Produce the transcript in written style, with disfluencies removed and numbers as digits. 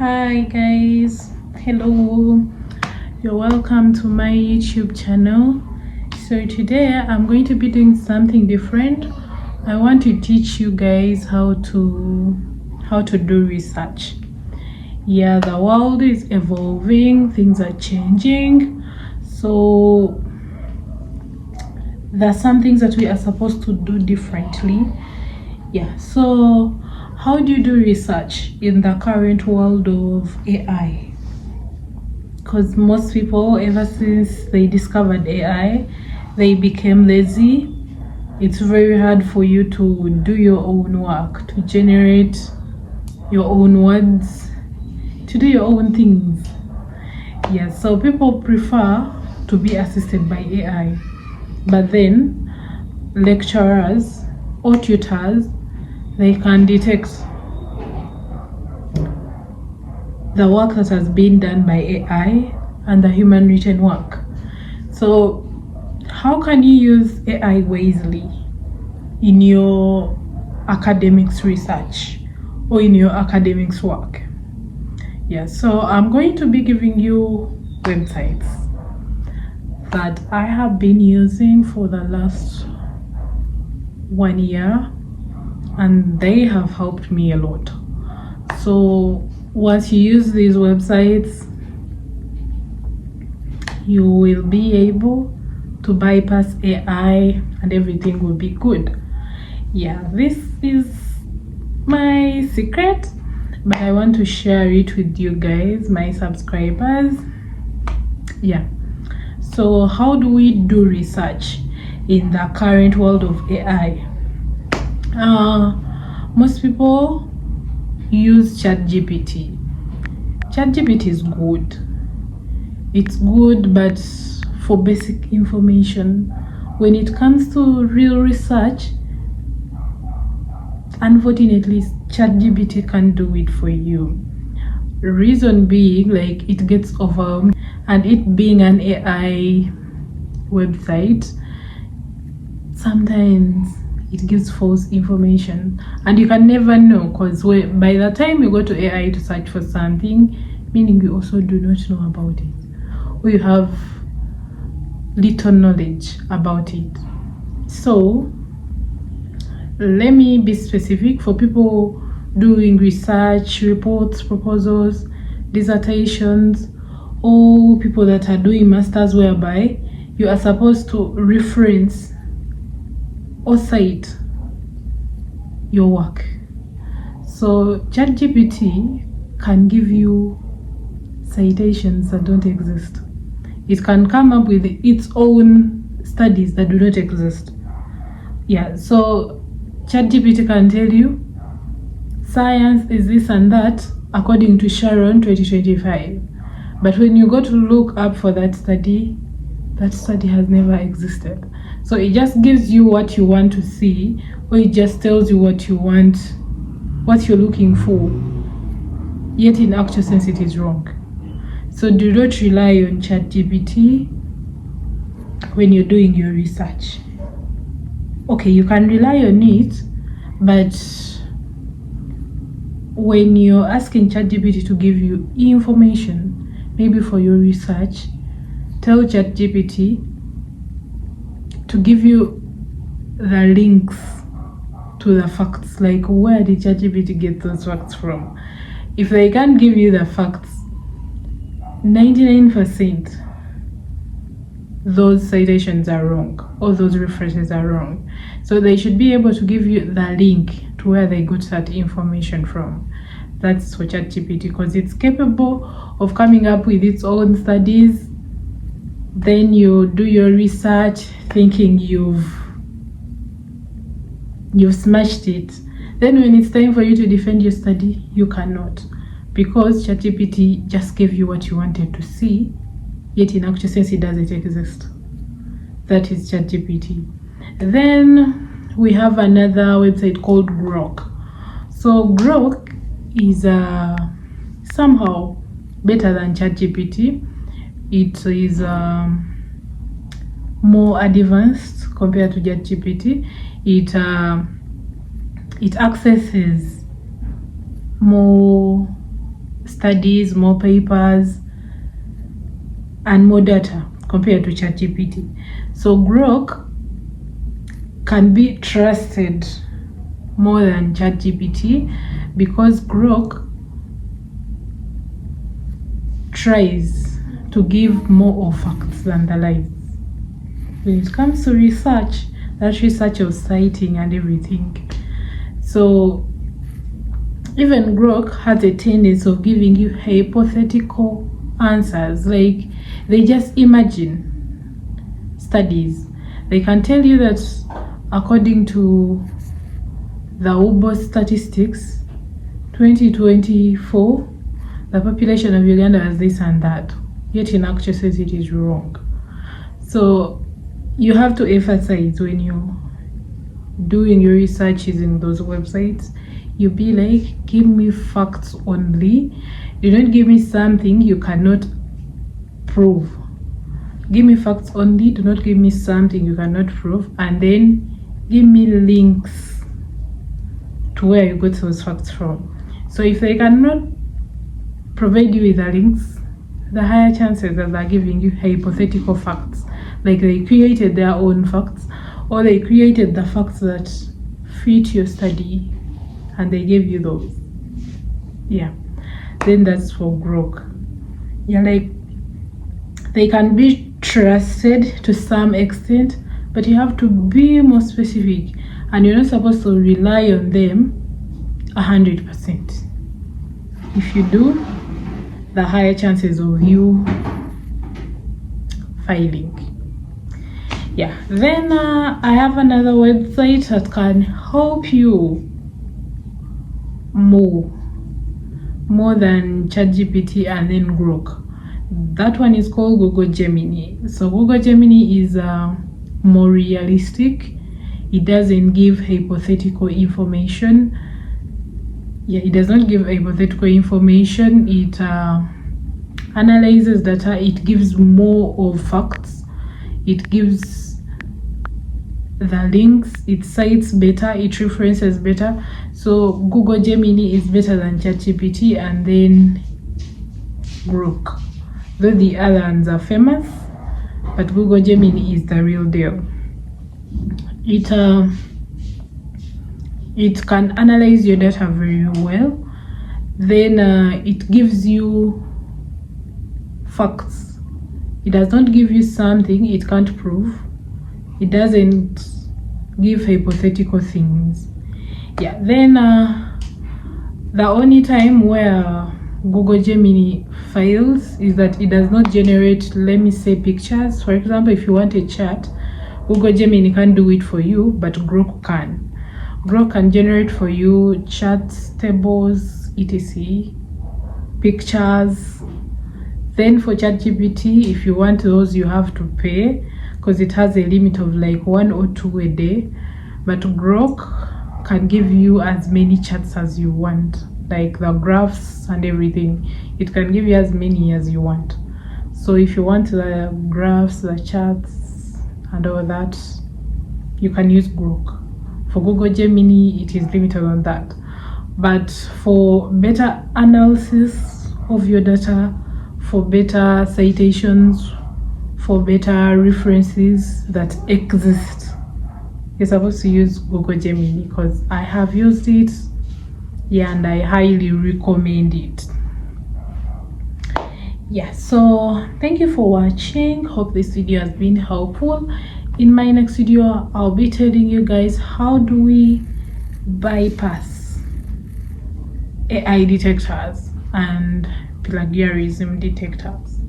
Hi guys, hello, you're welcome to my YouTube channel. So today I'm going to be doing something different. I want to teach you guys how to do research. Yeah, the world is evolving, things are changing, so there's some things that we are supposed to do differently. Yeah, so how do you do research in the current world of AI? Because most people, ever since they discovered AI, they became lazy. It's very hard for you to do your own work, to generate your own words, to do your own things. Yeah, so people prefer to be assisted by AI. But then lecturers or tutors, they can detect the work that has been done by AI and the human written work. So how can you use AI wisely in your academics research or in your academics work? Yeah, so I'm going to be giving you websites that I have been using for the last 1 year, and they have helped me a lot. So once you use these websites, you will be able to bypass AI and everything will be good. Yeah, this is my secret, but I want to share it with you guys, my subscribers. Yeah, so how do we do research in the current world of AI? Most people use ChatGPT. ChatGPT is good. It's good, but for basic information. When it comes to real research, unfortunately, ChatGPT can't do it for you. Reason being, like, it gets overwhelmed, and it being an AI website, sometimes it gives false information, and you can never know, because by the time you go to AI to search for something, meaning you also do not know about it, or you have little knowledge about it. So let me be specific for people doing research, reports, proposals, dissertations, or people that are doing masters, whereby you are supposed to reference or cite your work. So ChatGPT can give you citations that don't exist. It can come up with its own studies that do not exist. Yeah, so ChatGPT can tell you science is this and that according to Sharon 2025. But when you go to look up for that study has never existed. So it just gives you what you want to see, or it just tells you what you want, what you're looking for, yet in actual sense it is wrong. So do not rely on ChatGPT when you're doing your research. Okay, you can rely on it, but when you're asking ChatGPT to give you information, maybe for your research, tell ChatGPT to give you the links to the facts. Like, where did ChatGPT get those facts from? If they can't give you the facts, 99% those citations are wrong, or those references are wrong. So they should be able to give you the link to where they got that information from. That's for ChatGPT, because it's capable of coming up with its own studies. Then you do your research thinking you've smashed it. Then when it's time for you to defend your study, you cannot, because ChatGPT just gave you what you wanted to see, yet in actual sense it doesn't exist. That is ChatGPT. Then we have another website called Grok. So Grok is somehow better than ChatGPT. It is more advanced compared to ChatGPT. It accesses more studies, more papers, and more data compared to ChatGPT. So Grok can be trusted more than ChatGPT because Grok tries to give more of facts than the lies. When it comes to research, that research of citing and everything. So even Grok has a tendency of giving you hypothetical answers, like they just imagine studies. They can tell you that according to the UBO statistics, 2024, the population of Uganda has this and that, yet in actual sense it is wrong. So you have to emphasize when you're doing your research using those websites, you be like, give me facts only. Do not give me something you cannot prove. Give me facts only, do not give me something you cannot prove, and then give me links to where you got those facts from. So if they cannot provide you with the links, the higher chances that they're giving you hypothetical facts, like they created their own facts, or they created the facts that fit your study and they gave you those. Yeah, then that's for Grok. Yeah, like they can be trusted to some extent, but you have to be more specific, and you're not supposed to rely on them 100%. If you do, the higher chances of you failing. Yeah, then I have another website that can help you more than ChatGPT and then Grok. That one is called Google Gemini. So Google Gemini is more realistic. It doesn't give hypothetical information. Yeah, it does not give hypothetical information. It analyzes data. It gives more of facts. It gives the links. It cites better. It references better. So Google Gemini is better than ChatGPT and then Grok. Though the other ones are famous, but Google Gemini is the real deal. It can analyze your data very well. Then it gives you facts. It does not give you something it can't prove. It doesn't give hypothetical things. Yeah, then the only time where Google Gemini fails is that it does not generate, let me say, pictures. For example, if you want a chart, Google Gemini can't do it for you, but Grok can. Grok can generate for you charts, tables, etc., pictures. Then for ChatGPT, if you want those, you have to pay because it has a limit of like 1 or 2 a day. But Grok can give you as many charts as you want, like the graphs and everything. It can give you as many as you want. So if you want the graphs, the charts, and all that, you can use Grok. For Google Gemini, it is limited on that. But for better analysis of your data, for better citations, for better references that exist, you're supposed to use Google Gemini because I have used it. Yeah, and I highly recommend it. Yeah, so thank you for watching. Hope this video has been helpful. In my next video, I'll be telling you guys how do we bypass AI detectors and plagiarism detectors.